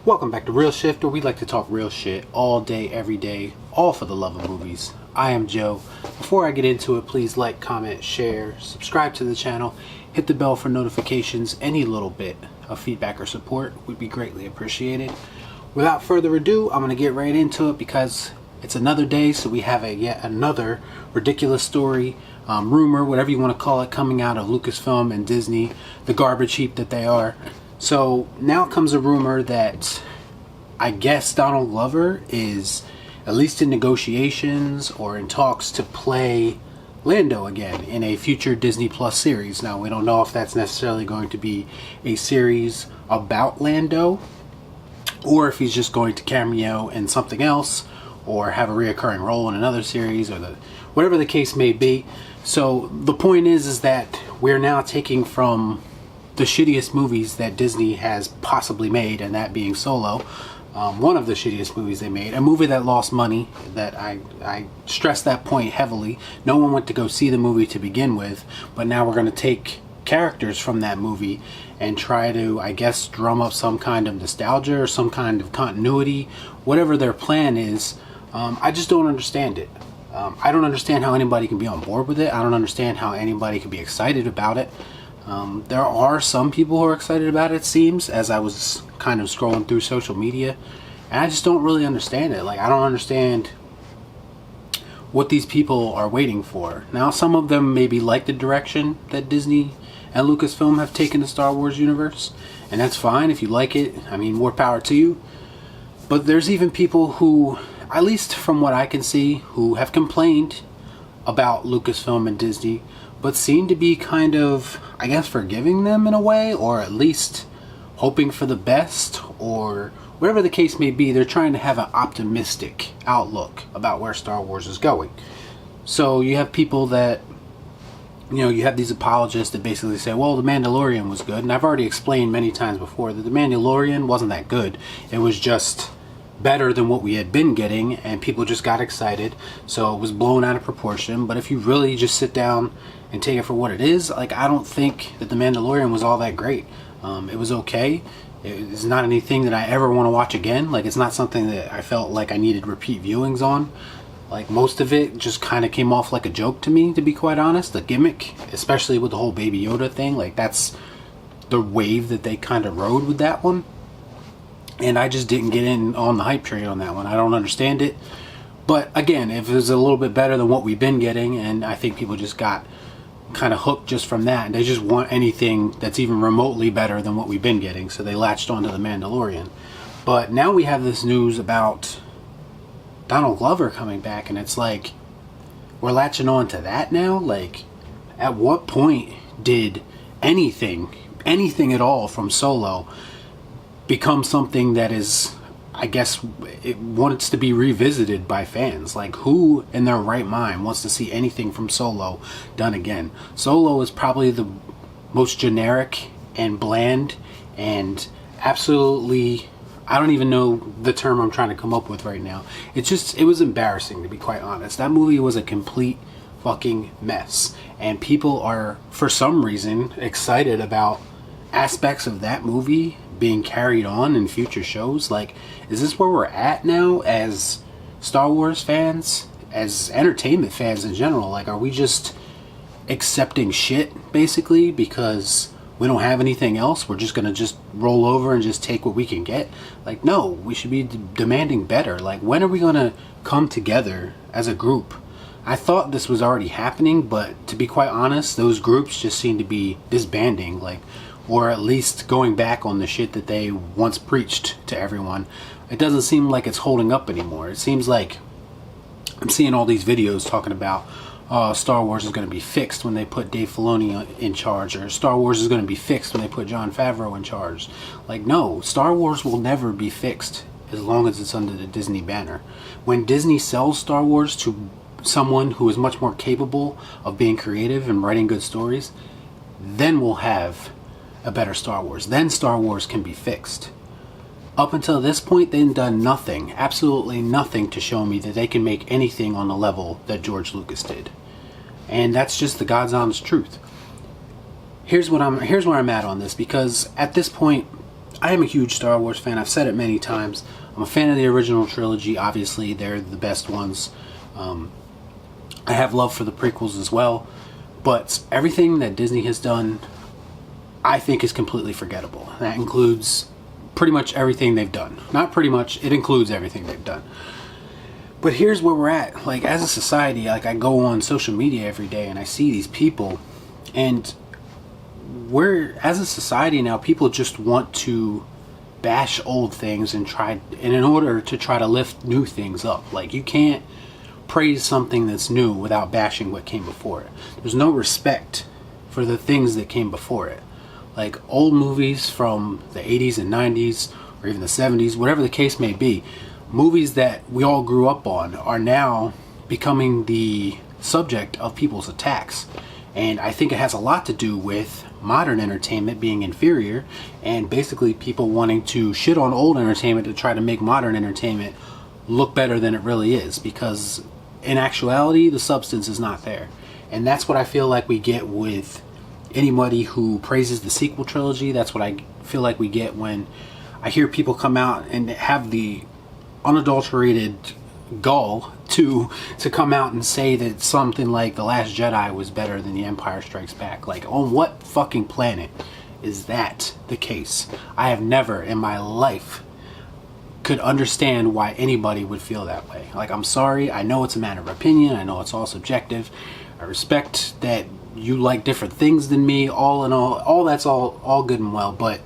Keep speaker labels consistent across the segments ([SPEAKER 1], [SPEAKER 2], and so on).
[SPEAKER 1] Welcome back to Real Shift, where we like to talk real shit all day, every day, all for the love of movies. I am Joe. Before I get into it, please like, comment, share, subscribe to the channel, hit the bell for notifications. Any little bit of feedback or support would be greatly appreciated. Without further ado, I'm going to get right into it because it's another day, so we have yet another ridiculous story, rumor, whatever you want to call it, coming out of Lucasfilm and Disney, the garbage heap that they are. So now comes a rumor that I guess Donald Glover is at least in negotiations or in talks to play Lando again in a future Disney Plus series. Now, we don't know if that's necessarily going to be a series about Lando or if he's just going to cameo in something else or have a reoccurring role in another series, or whatever the case may be. So the point is that we're now taking from the shittiest movies that Disney has possibly made, and that being Solo, one of the shittiest movies they made, a movie that lost money, that I stress that point heavily. No one went to go see the movie to begin with, but now we're going to take characters from that movie and try to, I guess, drum up some kind of nostalgia or some kind of continuity, whatever their plan is. I just don't understand it. I don't understand how anybody can be on board with it. I don't understand how anybody can be excited about it. There are some people who are excited about it, it seems, as I was kind of scrolling through social media, and I just don't really understand it. Like, I don't understand what these people are waiting for. Now, some of them maybe like the direction that Disney and Lucasfilm have taken the Star Wars universe, and that's fine if you like it. I mean, more power to you. But there's even people who, at least from what I can see, who have complained about Lucasfilm and Disney, but seem to be kind of, I guess, forgiving them in a way, or at least hoping for the best, or whatever the case may be. They're trying to have an optimistic outlook about where Star Wars is going. So you have people that, you have these apologists that basically say, well, The Mandalorian was good. And I've already explained many times before that The Mandalorian wasn't that good. It was just better than what we had been getting, and people just got excited, so it was blown out of proportion. But if you really just sit down and take it for what it is, like, I don't think that The Mandalorian was all that great. It was okay. It's not anything that I ever want to watch again. Like, it's not something that I felt like I needed repeat viewings on. Like, most of it just kind of came off like a joke to me, to be quite honest. The gimmick, especially with the whole Baby Yoda thing, like, that's the wave that they kind of rode with that one. And I just didn't get in on the hype train on that one. I don't understand it. But again, if it was a little bit better than what we've been getting, and I think people just got kind of hooked just from that, and they just want anything that's even remotely better than what we've been getting, so they latched onto The Mandalorian. But now we have this news about Donald Glover coming back, and it's like, we're latching on to that now? Like, at what point did anything at all from Solo become something that is, I guess, it wants to be revisited by fans? Like, who in their right mind wants to see anything from Solo done again? Solo is probably the most generic and bland and absolutely, I don't even know the term I'm trying to come up with right now. It was embarrassing, to be quite honest. That movie was a complete fucking mess, and people are, for some reason, excited about aspects of that movie being carried on in future shows. Like, is this where we're at now as Star Wars fans, as entertainment fans in general? Like, are we just accepting shit basically because we don't have anything else? We're just gonna just roll over and just take what we can get? Like, no, we should be demanding better. Like, when are we gonna come together as a group? I thought this was already happening, but to be quite honest, those groups just seem to be disbanding, like, or at least going back on the shit that they once preached to everyone. It doesn't seem like it's holding up anymore. It seems like I'm seeing all these videos talking about Star Wars is going to be fixed when they put Dave Filoni in charge, or Star Wars is going to be fixed when they put Jon Favreau in charge. Like, no, Star Wars will never be fixed as long as it's under the Disney banner. When Disney sells Star Wars to someone who is much more capable of being creative and writing good stories, then we'll have a better Star Wars. Then Star Wars can be fixed. Up until this point, they've done nothing, absolutely nothing, to show me that they can make anything on the level that George Lucas did. And that's just the God's honest truth. Here's where I'm at on this, because at this point, I am a huge Star Wars fan. I've said it many times. I'm a fan of the original trilogy. Obviously, they're the best ones. I have love for the prequels as well. But everything that Disney has done, I think, is completely forgettable. That includes pretty much everything they've done. Not pretty much, it includes everything they've done. But here's where we're at. Like, as a society, like, I go on social media every day and I see these people, and as a society now, people just want to bash old things and in order to try to lift new things up. Like, you can't praise something that's new without bashing what came before it. There's no respect for the things that came before it. Like, old movies from the 80s and 90s, or even the 70s, whatever the case may be, movies that we all grew up on are now becoming the subject of people's attacks. And I think it has a lot to do with modern entertainment being inferior, and basically people wanting to shit on old entertainment to try to make modern entertainment look better than it really is, because in actuality the substance is not there. And that's what I feel like we get with anybody who praises the sequel trilogy. That's what I feel like we get when I hear people come out and have the unadulterated gall to come out and say that something like The Last Jedi was better than The Empire Strikes Back. Like, on what fucking planet is that the case? I have never in my life could understand why anybody would feel that way. Like, I'm sorry, I know it's a matter of opinion, I know it's all subjective, I respect that you like different things than me, all in all that's all good and well, but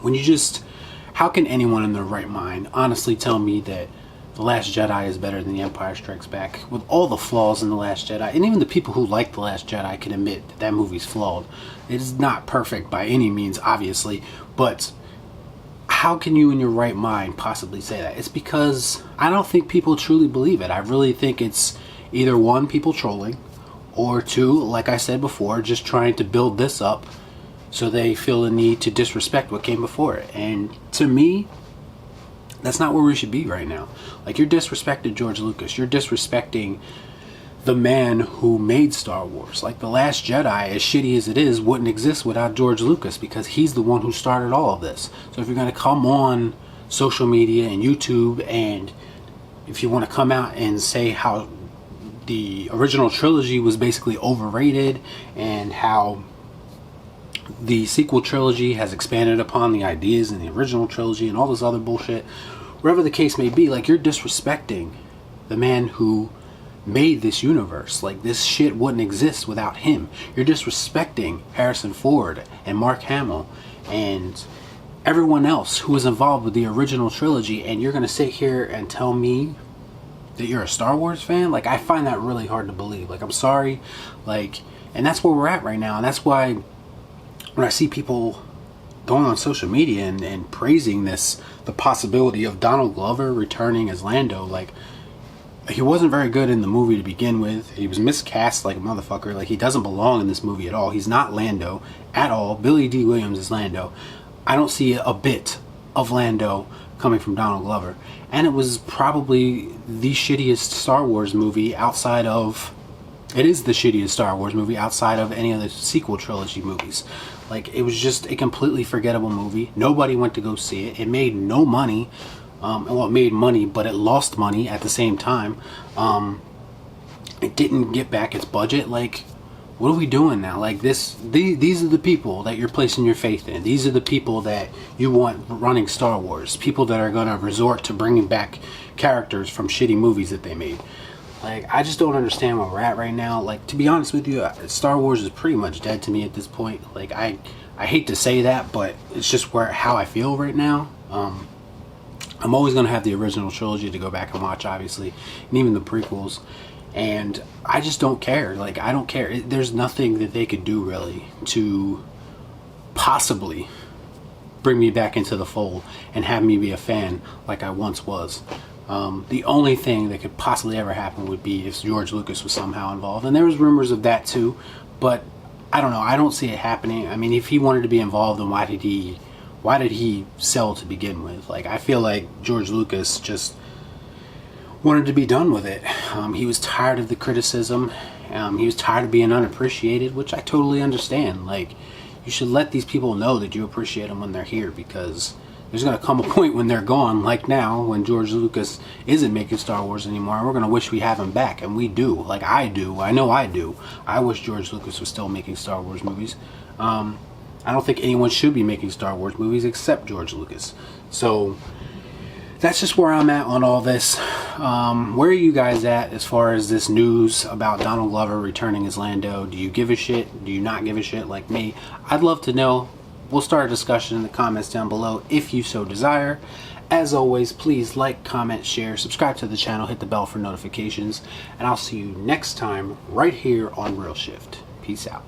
[SPEAKER 1] when you just, how can anyone in their right mind honestly tell me that The Last Jedi is better than The Empire Strikes Back, with all the flaws in The Last Jedi? And even the people who like The Last Jedi can admit that that movie's flawed. It is not perfect by any means, obviously, but how can you in your right mind possibly say that? It's because I don't think people truly believe it. I really think it's either one, people trolling, or two, like I said before, just trying to build this up so they feel the need to disrespect what came before it. And to me, that's not where we should be right now. Like, you're disrespecting George Lucas. You're disrespecting the man who made Star Wars. Like, The Last Jedi, as shitty as it is, wouldn't exist without George Lucas, because he's the one who started all of this. So if you're going to come on social media and YouTube, and if you want to come out and say how the original trilogy was basically overrated and how the sequel trilogy has expanded upon the ideas in the original trilogy and all this other bullshit, whatever the case may be, like, you're disrespecting the man who made this universe. Like, this shit wouldn't exist without him. You're disrespecting Harrison Ford and Mark Hamill and everyone else who was involved with the original trilogy, and you're gonna sit here and tell me that you're a Star Wars fan? Like, I find that really hard to believe. Like, I'm sorry, like, and that's where we're at right now. And that's why when I see people going on social media and praising the possibility of Donald Glover returning as Lando, like, he wasn't very good in the movie to begin with. He was miscast like a motherfucker. Like, he doesn't belong in this movie at all. He's not Lando at all. Billy D. Williams is Lando. I don't see a bit of Lando coming from Donald Glover. And it was probably the shittiest Star Wars movie outside of... It is the shittiest Star Wars movie outside of any of the sequel trilogy movies. Like, it was just a completely forgettable movie. Nobody went to go see it. It made no money. Well, it made money, but it lost money at the same time. It didn't get back its budget. Like, what are we doing now? Like, these are the people that you're placing your faith in. These are the people that you want running Star Wars. People that are going to resort to bringing back characters from shitty movies that they made. Like, I just don't understand where we're at right now. Like, to be honest with you, Star Wars is pretty much dead to me at this point. Like, I hate to say that, but it's just how I feel right now. I'm always going to have the original trilogy to go back and watch, obviously, and even the prequels. And I just don't care. Like, I don't care. There's nothing that they could do, really, to possibly bring me back into the fold and have me be a fan like I once was. The only thing that could possibly ever happen would be if George Lucas was somehow involved. And there was rumors of that, too. But I don't know. I don't see it happening. I mean, if he wanted to be involved, then why did he sell to begin with? Like, I feel like George Lucas just wanted to be done with it. He was tired of the criticism. He was tired of being unappreciated, which I totally understand. Like, you should let these people know that you appreciate them when they're here, because there's going to come a point when they're gone, like now, when George Lucas isn't making Star Wars anymore, and we're going to wish we have him back, and we do. Like, I do. I know I do. I wish George Lucas was still making Star Wars movies. I don't think anyone should be making Star Wars movies except George Lucas. So that's just where I'm at on all this. Where are you guys at as far as this news about Donald Glover returning as Lando? Do you give a shit? Do you not give a shit like me? I'd love to know. We'll start a discussion in the comments down below if you so desire. As always, please like, comment, share, subscribe to the channel, hit the bell for notifications, and I'll see you next time right here on Real Shift. Peace out.